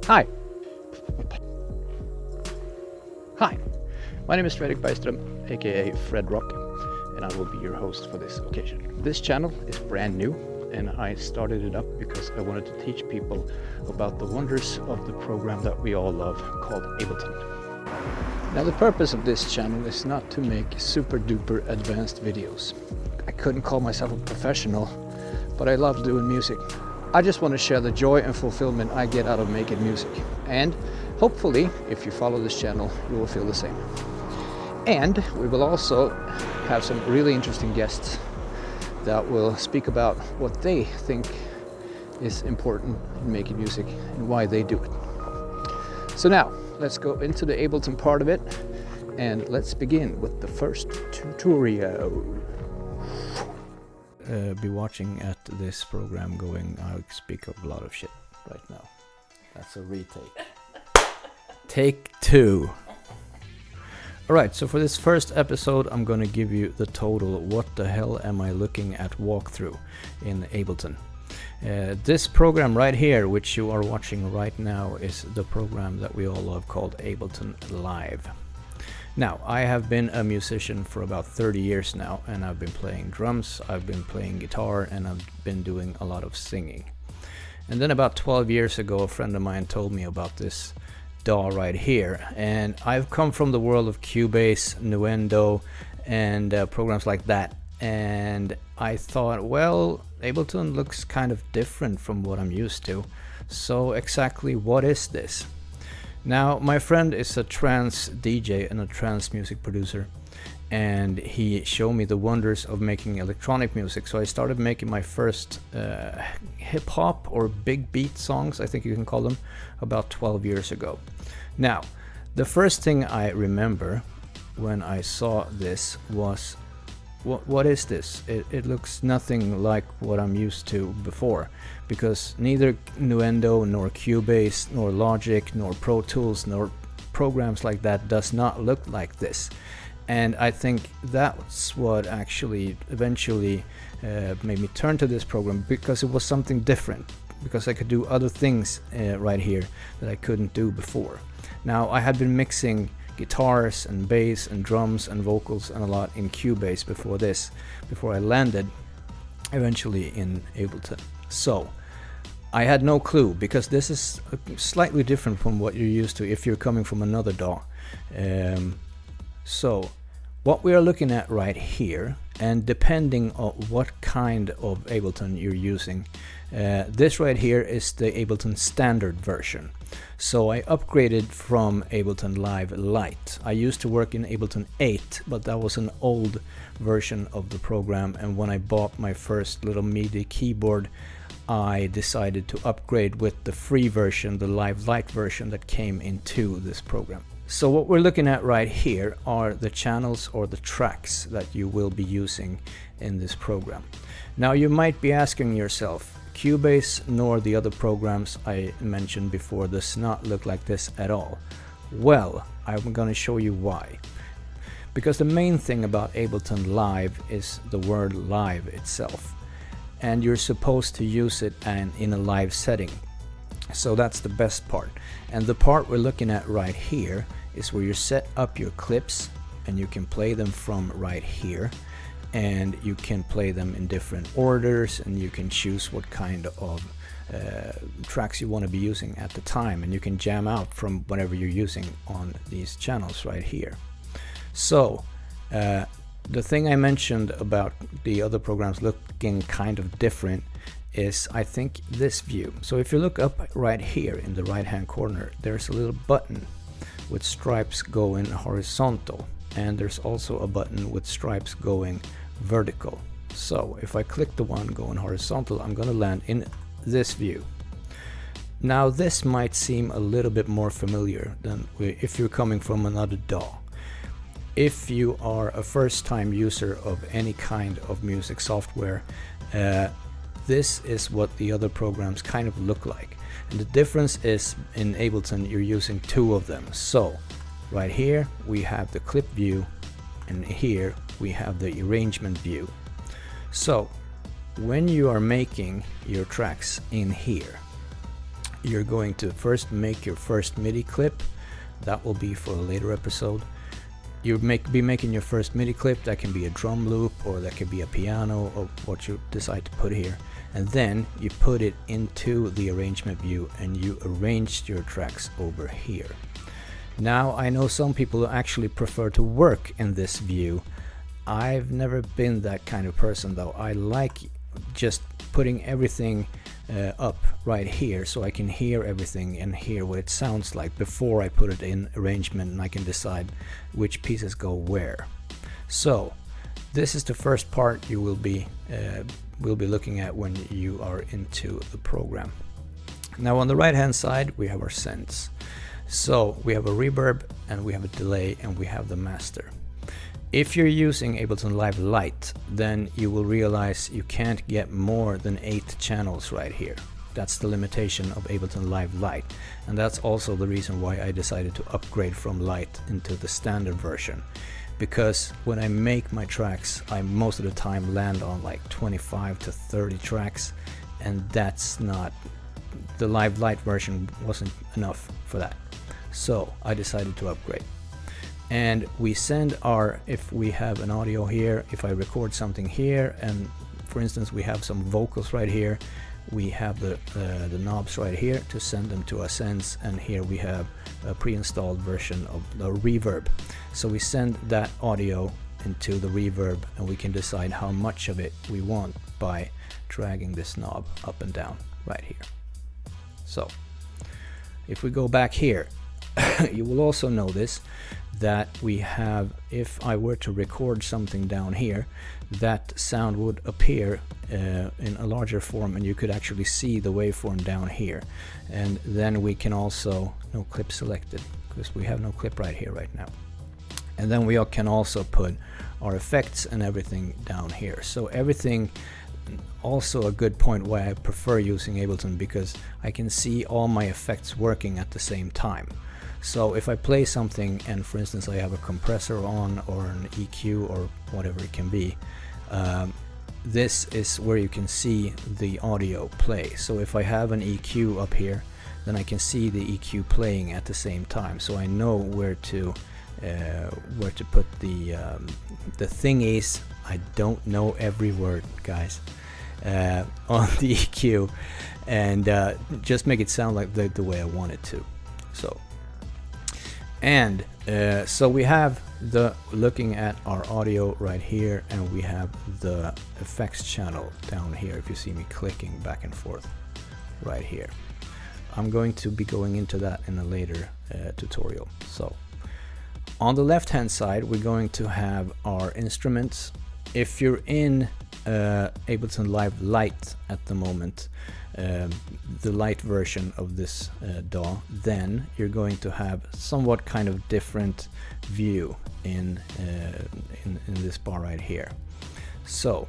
Hi. Hi. My name is Fredrik Bergström, aka Fred Rock, and I will be your host for this occasion. This channel is brand new, and I started it up because I wanted to teach people about the wonders of the program that we all love called Ableton. Now, the purpose of this channel is not to make super duper advanced videos. I couldn't call myself a professional, but I love doing music. I just want to share the joy and fulfillment I get out of making music. And hopefully, if you follow this channel, you will feel the same. And we will also have some really interesting guests that will speak about what they think is important in making music and why they do it. So now, let's go into the Ableton part of it, and let's begin with the first tutorial. Be watching at this program going, I speak a lot of shit right now. That's a retake. Take 2. Alright, so for this first episode I'm gonna give you the total what the hell am I looking at walkthrough in Ableton. This program right here, which you are watching right now, is the program that we all love called Ableton Live. Now, I have been a musician for about 30 years now, and I've been playing drums, I've been playing guitar, and I've been doing a lot of singing. And then about 12 years ago, a friend of mine told me about this DAW right here, and I've come from the world of Cubase, Nuendo, and programs like that, and I thought, well, Ableton looks kind of different from what I'm used to, so exactly what is this? Now, my friend is a trance DJ and a trance music producer, and he showed me the wonders of making electronic music. So I started making my first hip-hop or big beat songs, I think you can call them, about 12 years ago. Now, the first thing I remember when I saw this was, what is this? It looks nothing like what I'm used to before, because neither Nuendo nor Cubase nor Logic nor Pro Tools nor programs like that does not look like this. And I think that's what actually eventually made me turn to this program, because it was something different, because I could do other things right here that I couldn't do before. Now, I had been mixing guitars and bass and drums and vocals and a lot in Cubase before this, before I landed eventually in Ableton. So I had no clue, because this is slightly different from what you're used to if you're coming from another DAW. So what we are looking at right here, and depending on what kind of Ableton you're using, this right here is the Ableton standard version. So I upgraded from Ableton Live Lite. I used to work in Ableton 8, but that was an old version of the program, and when I bought my first little MIDI keyboard, I decided to upgrade with the free version, the Live Lite version that came into this program. So what we're looking at right here are the channels or the tracks that you will be using in this program. Now, you might be asking yourself, Cubase nor the other programs I mentioned before does not look like this at all. Well, I'm going to show you why. Because the main thing about Ableton Live is the word live itself, and you're supposed to use it in a live setting. So that's the best part. And the part we're looking at right here is where you set up your clips, and you can play them from right here, and you can play them in different orders, and you can choose what kind of tracks you want to be using at the time, and you can jam out from whatever you're using on these channels right here. So the thing I mentioned about the other programs looking kind of different is, I think, this view. So if you look up right here in the right hand corner, there's a little button with stripes going horizontal, and there's also a button with stripes going vertical. So if I click the one going horizontal, I'm going to land in this view. Now, this might seem a little bit more familiar than if you're coming from another DAW. If you are a first-time user of any kind of music software, this is what the other programs kind of look like. And the difference is, in Ableton you're using two of them. So right here we have the clip view, and here we have the arrangement view. So when you are making your tracks in here, you're going to first make your first MIDI clip. That will be for a later episode. You'll be making your first MIDI clip. That can be a drum loop, or that could be a piano, or what you decide to put here. And then you put it into the arrangement view and you arrange your tracks over here. Now, I know some people actually prefer to work in this view. I've never been that kind of person though. I like just putting everything up right here, so I can hear everything and hear what it sounds like before I put it in arrangement, and I can decide which pieces go where. So this is the first part you will be looking at when you are into the program. Now on the right hand side we have our sends. So we have a reverb, and we have a delay, and we have the master. If you're using Ableton Live Lite, then you will realize you can't get more than 8 channels right here. That's the limitation of Ableton Live Lite, and that's also the reason why I decided to upgrade from Lite into the standard version. Because when I make my tracks, I most of the time land on like 25 to 30 tracks, and that's not, the Live Lite version wasn't enough for that. So I decided to upgrade. And we send our, if we have an audio here, if I record something here, and for instance we have some vocals right here, we have the knobs right here to send them to our sends, and here we have a pre-installed version of the reverb. So we send that audio into the reverb, and we can decide how much of it we want by dragging this knob up and down right here. So if we go back here, you will also notice that we have, if I were to record something down here, that sound would appear in a larger form, and you could actually see the waveform down here. And then we can also, no clip selected, because we have no clip right here right now. And then we can also put our effects and everything down here. So everything, also a good point why I prefer using Ableton, because I can see all my effects working at the same time. So if I play something and for instance I have a compressor on, or an EQ, or whatever it can be, this is where you can see the audio play. So if I have an EQ up here, then I can see the EQ playing at the same time. So I know where to put the thingies. I don't know every word, guys, on the EQ, and just make it sound like the way I want it to. So. And so we have the looking at our audio right here, and we have the effects channel down here. If you see me clicking back and forth right here, I'm going to be going into that in a later tutorial. So on the left hand side we're going to have our instruments. If you're in Ableton Live Lite at the moment, the light version of this DAW, then you're going to have somewhat kind of different view in this bar right here. So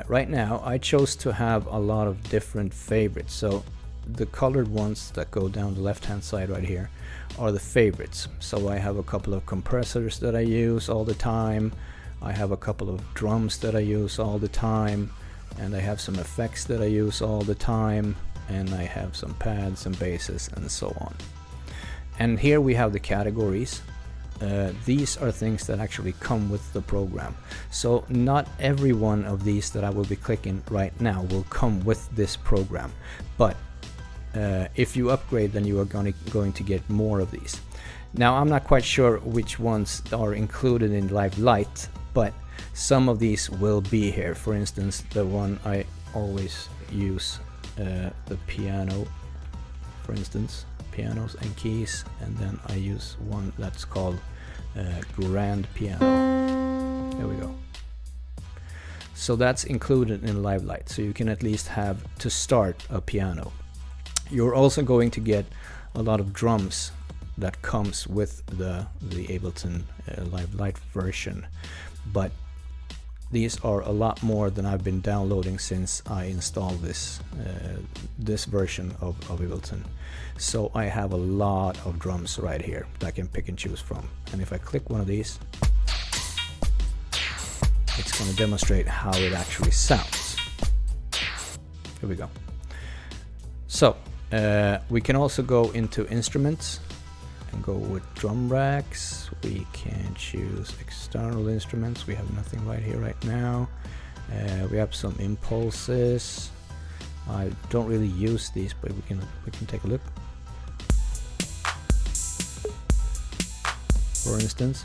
right now I chose to have a lot of different favorites. So the colored ones that go down the left hand side right here are the favorites. So I have a couple of compressors that I use all the time. I have a couple of drums that I use all the time, and I have some effects that I use all the time, and I have some pads and basses and so on. And here we have the categories. These are things that actually come with the program. So not every one of these that I will be clicking right now will come with this program, but if you upgrade, then you are going to get more of these. Now I'm not quite sure which ones are included in Live Lite, but some of these will be here. For instance, the one I always use, the piano, for instance, pianos and keys, and then I use one that's called grand piano. There we go. So that's included in Live Lite, so you can at least have to start a piano. You're also going to get a lot of drums that comes with the Ableton Live Lite version, but these are a lot more than I've been downloading since I installed this version of Ableton. So I have a lot of drums right here that I can pick and choose from. And if I click one of these, it's going to demonstrate how it actually sounds. Here we go. So We can also go into instruments and go with drum racks. We can choose external instruments. We have nothing right here right now. We have some impulses. I don't really use these, but we can take a look. For instance,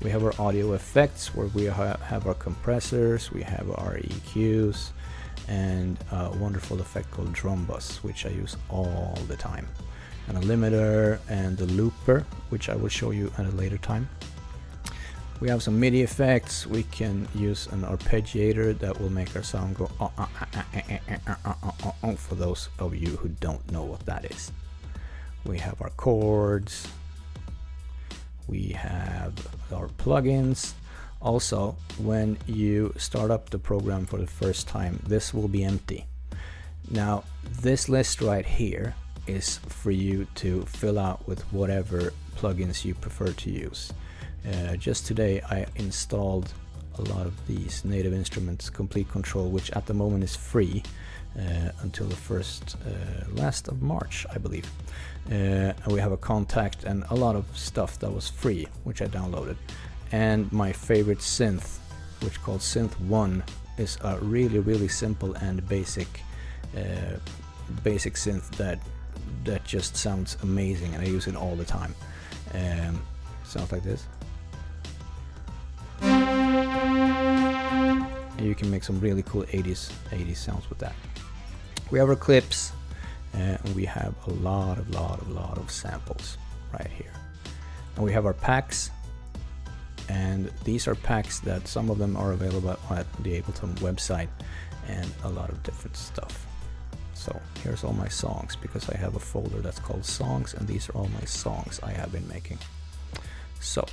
we have our audio effects where we have our compressors, we have our EQs, and a wonderful effect called drum bus, which I use all the time, and a limiter and the looper, which I will show you at a later time. We have some MIDI effects. We can use an arpeggiator that will make our sound go for those of you who don't know what that is. We have our chords. We have our plugins. Also, when you start up the program for the first time, this will be empty. Now, this list right here is for you to fill out with whatever plugins you prefer to use. Just today I installed a lot of these Native Instruments Complete Control, which at the moment is free until the last of March, I believe. And we have a contact and a lot of stuff that was free, which I downloaded. And my favorite synth, which called Synth 1, is a really simple and basic synth that just sounds amazing, and I use it all the time. Sounds like this. And you can make some really cool 80s sounds with that. We have our clips, and we have a lot of samples right here. And we have our packs, and these are packs that some of them are available at the Ableton website, and a lot of different stuff. So here's all my songs, because I have a folder that's called songs, and these are all my songs I have been making. So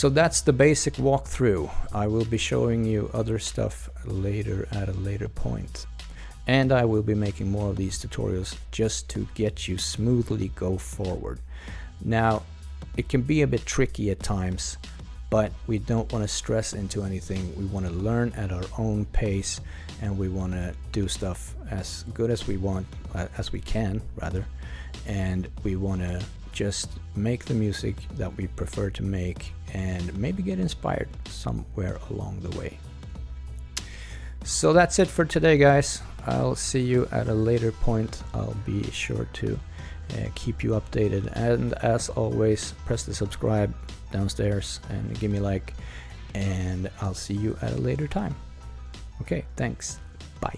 that's the basic walkthrough. I will be showing you other stuff later at a later point. And I will be making more of these tutorials just to get you smoothly go forward. Now, it can be a bit tricky at times, but we don't want to stress into anything. We want to learn at our own pace, and we want to do stuff as good as we want, as we can rather, and we want to just make the music that we prefer to make and maybe get inspired somewhere along the way. So that's it for today, guys. I'll see you at a later point. I'll be sure to keep you updated, and as always, press the subscribe downstairs and give me a like, and I'll see you at a later time. Okay, thanks. Bye.